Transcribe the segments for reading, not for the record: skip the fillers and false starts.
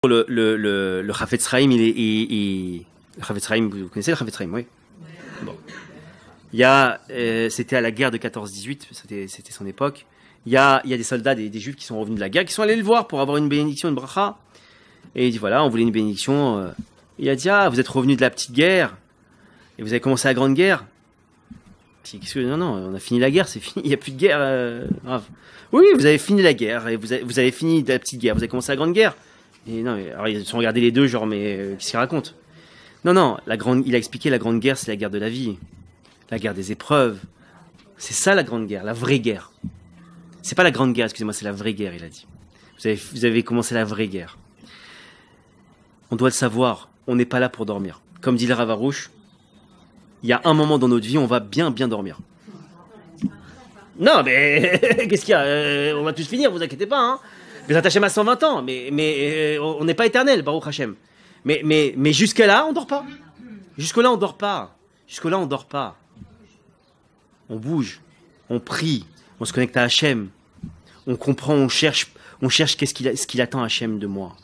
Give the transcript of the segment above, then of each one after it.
Le Chafetz Chaim, le Chafetz Chaim, vous connaissez le Chafetz Chaim, oui. Bon. C'était à la guerre de 14-18, c'était son époque. Il y a des soldats, des Juifs qui sont revenus de la guerre, qui sont allés le voir pour avoir une bénédiction, une bracha. Et il dit voilà, on voulait une bénédiction. Il a dit vous êtes revenus de la petite guerre et vous avez commencé la grande guerre. Non, on a fini la guerre, c'est fini, il n'y a plus de guerre. Grave. Oui, vous avez fini la guerre et vous avez fini la petite guerre, vous avez commencé la grande guerre. Et non, alors ils se sont regardés les deux, genre, mais qu'est-ce qu'il raconte? Non, il a expliqué la grande guerre, c'est la guerre de la vie, la guerre des épreuves. C'est ça la grande guerre, la vraie guerre. C'est pas la grande guerre, excusez-moi, c'est la vraie guerre, il a dit. Vous avez commencé la vraie guerre. On doit le savoir, on n'est pas là pour dormir. Comme dit le Rav Arush, il y a un moment dans notre vie, on va bien dormir. Non, mais qu'est-ce qu'il y a? On va tous finir, vous inquiétez pas. Hein. Les Hashem à 120 ans, mais on n'est pas éternel, Baruch Hashem. Mais jusque-là, on dort pas. Jusque-là, on dort pas. Jusque-là, on dort pas. On bouge, on prie, on se connecte à Hashem. On comprend, on cherche ce qu'il attend Hashem de moi.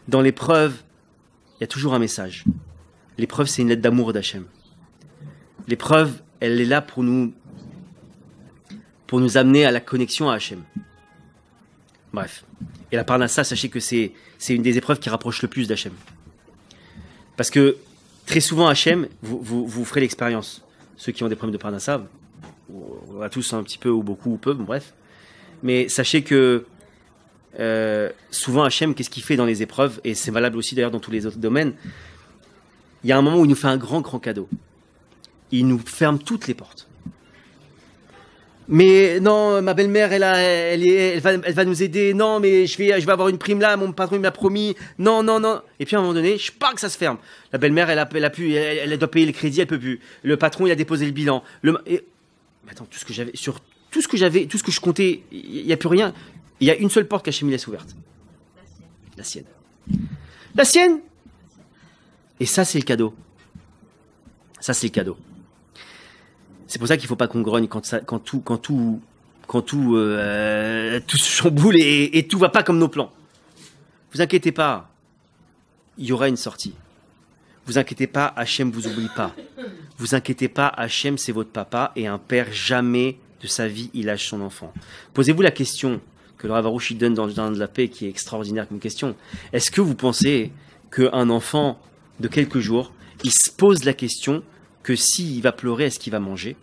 Dans l'épreuve, il y a toujours un message. L'épreuve, c'est une lettre d'amour d'Hachem. L'épreuve, elle est là pour nous amener à la connexion à Hachem. Bref. Et la Parnassa, sachez que c'est une des épreuves qui rapproche le plus d'Hachem. Parce que très souvent, Hachem, vous ferez l'expérience. Ceux qui ont des problèmes de Parnassa, on va tous un petit peu ou beaucoup ou peu, bon, bref. Mais sachez que souvent Hachem, qu'est-ce qu'il fait dans les épreuves, et c'est valable aussi d'ailleurs dans tous les autres domaines, il y a un moment où il nous fait un grand cadeau. Il nous ferme toutes les portes. Mais non, ma belle-mère, elle va nous aider. Non, mais je vais avoir une prime là, mon patron il m'a promis. Non. Et puis à un moment donné, je pars que ça se ferme. La belle-mère, elle doit payer le crédit, elle peut plus. Le patron, il a déposé le bilan. Mais attends, tout ce que je comptais, il n'y a plus rien. Il y a une seule porte qu'Hachem laisse ouverte. La sienne. La sienne. Et ça, c'est le cadeau. Ça, c'est le cadeau. C'est pour ça qu'il ne faut pas qu'on grogne quand tout se chamboule et tout va pas comme nos plans. Vous inquiétez pas, il y aura une sortie. Vous inquiétez pas, Hachem vous oublie pas. Vous inquiétez pas, Hachem c'est votre papa et un père jamais de sa vie il lâche son enfant. Posez-vous la question que le Rav Arush donne dans le Jardin de la Paix qui est extraordinaire comme question. Est-ce que vous pensez qu'un enfant de quelques jours, il se pose la question que s'il va pleurer, est-ce qu'il va manger?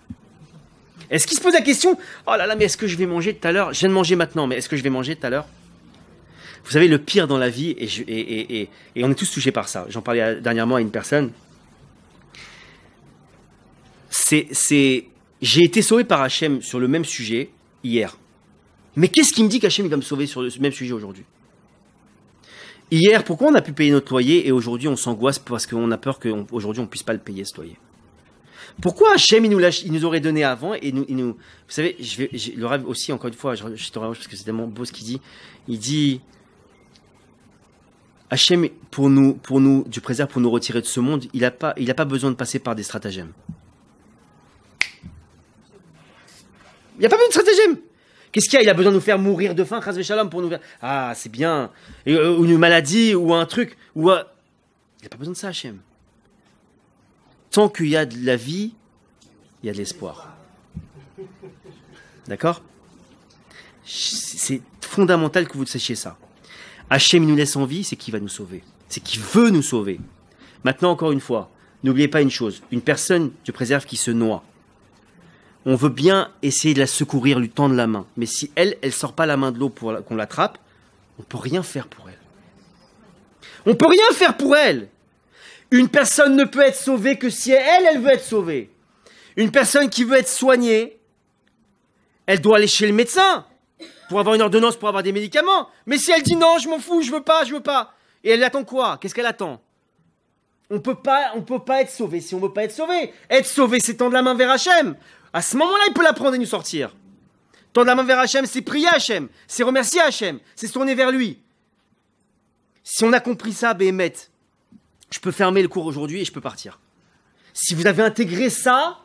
Est-ce qu'il se pose la question, oh là là, mais est-ce que je vais manger tout à l'heure? Je viens de manger maintenant, mais est-ce que je vais manger tout à l'heure? Vous savez, le pire dans la vie, et on est tous touchés par ça, j'en parlais dernièrement à une personne, j'ai été sauvé par Hachem sur le même sujet hier. Mais qu'est-ce qui me dit qu'Hachem va me sauver sur le même sujet aujourd'hui? Hier, pourquoi on a pu payer notre loyer et aujourd'hui on s'angoisse parce qu'on a peur qu'aujourd'hui on ne puisse pas le payer ce loyer? Pourquoi Hachem il nous aurait donné avant et nous vous savez, le rêve aussi encore une fois, je te rêve parce que c'est tellement beau ce qu'il dit. Il dit Hachem pour nous du préserve pour nous retirer de ce monde, il a pas besoin de passer par des stratagèmes. Il n'y a pas besoin de stratagèmes. Qu'est-ce qu'il y a? Il a besoin de nous faire mourir de faim, chas v'shalom, pour nous faire... Ah, c'est bien. Ou une maladie, ou un truc. Il n'y a pas besoin de ça, Hachem. Tant qu'il y a de la vie, il y a de l'espoir. D'accord? C'est fondamental que vous sachiez ça. Hachem nous laisse en vie, c'est qu'il va nous sauver. C'est qu'il veut nous sauver. Maintenant, encore une fois, n'oubliez pas une chose. Une personne, Dieu préserve, qui se noie. On veut bien essayer de la secourir, lui tendre la main. Mais si elle sort pas la main de l'eau pour qu'on l'attrape, on peut rien faire pour elle. On peut rien faire pour elle. Une personne ne peut être sauvée que si elle veut être sauvée. Une personne qui veut être soignée, elle doit aller chez le médecin pour avoir une ordonnance, pour avoir des médicaments. Mais si elle dit non, je m'en fous, je veux pas. Et elle attend quoi? Qu'est-ce qu'elle attend? On peut pas être sauvé si on veut pas être sauvé. Être sauvé, c'est tendre la main vers Hachem. À ce moment-là, il peut la prendre et nous sortir. Tendre la main vers Hachem, c'est prier Hachem, c'est remercier Hachem, c'est se tourner vers lui. Si on a compris ça, Béhémet, je peux fermer le cours aujourd'hui et je peux partir. Si vous avez intégré ça,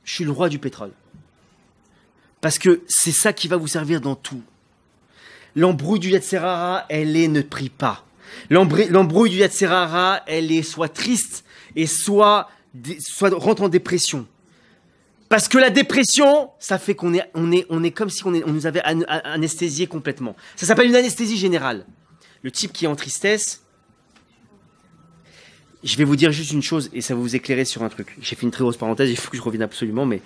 je suis le roi du pétrole. Parce que c'est ça qui va vous servir dans tout. L'embrouille du Yetzer Hara, elle est ne prie pas. L'embrouille du Yatsera, elle est soit triste et soit rentre en dépression. Parce que la dépression, ça fait qu'on est comme si on nous avait anesthésié complètement. Ça s'appelle une anesthésie générale. Le type qui est en tristesse, je vais vous dire juste une chose et ça va vous éclairer sur un truc. J'ai fait une très grosse parenthèse, il faut que je revienne absolument, mais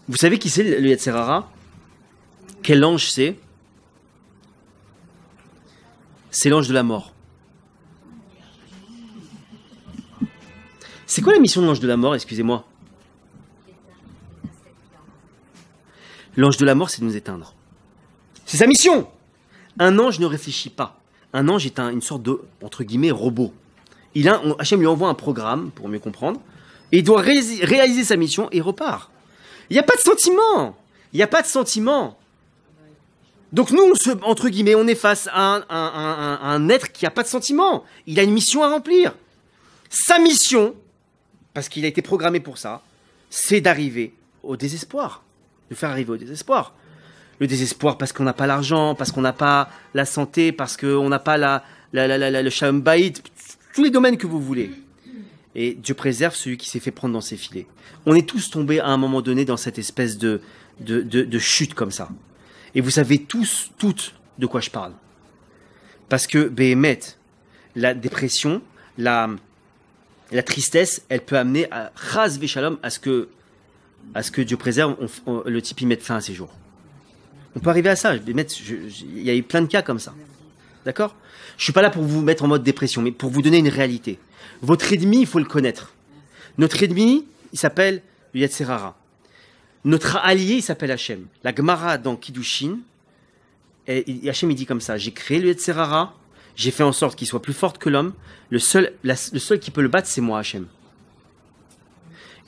vous savez qui c'est le Yatsera? Quel ange c'est? C'est l'ange de la mort. C'est quoi la mission de l'ange de la mort, excusez-moi? L'ange de la mort, c'est de nous éteindre. C'est sa mission. Un ange ne réfléchit pas. Un ange est une sorte de, entre guillemets, robot. Hachem lui envoie un programme, pour mieux comprendre, et il doit réaliser sa mission et il repart. Il n'y a pas de sentiment. Il n'y a pas de sentiment. Donc nous, entre guillemets, on est face à un être qui n'a pas de sentiment. Il a une mission à remplir. Sa mission, parce qu'il a été programmé pour ça, c'est d'arriver au désespoir. De faire arriver au désespoir. Le désespoir parce qu'on n'a pas l'argent, parce qu'on n'a pas la santé, parce qu'on n'a pas le shalom bayit, tous les domaines que vous voulez. Et Dieu préserve celui qui s'est fait prendre dans ses filets. On est tous tombés à un moment donné dans cette espèce de chute comme ça. Et vous savez tous, toutes, de quoi je parle. Parce que, Béhémet, la dépression, la tristesse, elle peut amener à Chas Veshalom, à ce que Dieu préserve, le type y mette fin à ses jours. On peut arriver à ça. Il y a eu plein de cas comme ça. D'accord? Je suis pas là pour vous mettre en mode dépression, mais pour vous donner une réalité. Votre ennemi, il faut le connaître. Notre ennemi, il s'appelle le Yatsera. Notre allié, il s'appelle Hachem. La Gemara dans Kiddushin, Hachem, il dit comme ça: j'ai créé le Yatsera, j'ai fait en sorte qu'il soit plus fort que l'homme. Le seul qui peut le battre, c'est moi, Hachem.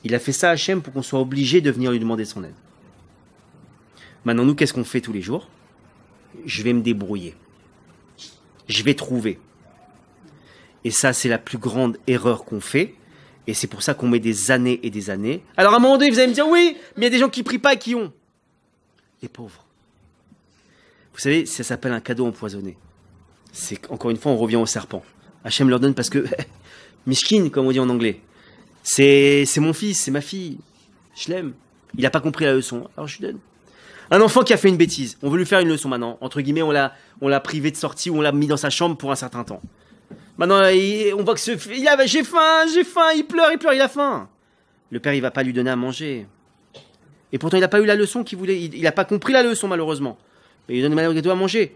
Il a fait ça, Hachem, pour qu'on soit obligé de venir lui demander son aide. Maintenant, nous, qu'est-ce qu'on fait tous les jours? Je vais me débrouiller. Je vais trouver. Et ça, c'est la plus grande erreur qu'on fait. Et c'est pour ça qu'on met des années et des années. Alors, à un moment donné, vous allez me dire, oui, mais il y a des gens qui prient pas et qui ont. Les pauvres. Vous savez, ça s'appelle un cadeau empoisonné. C'est, encore une fois, on revient au serpent. Hachem leur donne parce que, mishkin, comme on dit en anglais. C'est mon fils, c'est ma fille. Je l'aime. Il n'a pas compris la leçon, alors je lui donne. Un enfant qui a fait une bêtise, on veut lui faire une leçon maintenant. Entre guillemets, on l'a privé de sortie ou on l'a mis dans sa chambre pour un certain temps. Maintenant, on voit que j'ai faim, il pleure, il a faim. Le père, il va pas lui donner à manger. Et pourtant, il n'a pas eu la leçon qu'il voulait. Il n'a pas compris la leçon, malheureusement. Mais il donne malgré tout à manger.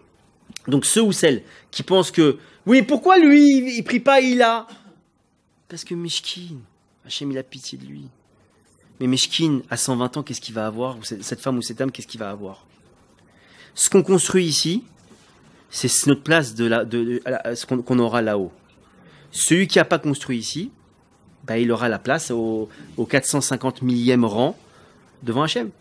Donc, ceux ou celles qui pensent que, oui, pourquoi lui, il prie pas, il a? Parce que Mishkin, Hachem, il a pitié de lui. Mais Mishkin, à 120 ans, qu'est-ce qu'il va avoir? Cette femme ou cet homme, qu'est-ce qu'il va avoir? Ce qu'on construit ici, c'est notre place ce qu'on aura là-haut. Celui qui n'a pas construit ici, bah, il aura la place au 450 millième rang devant Hachem.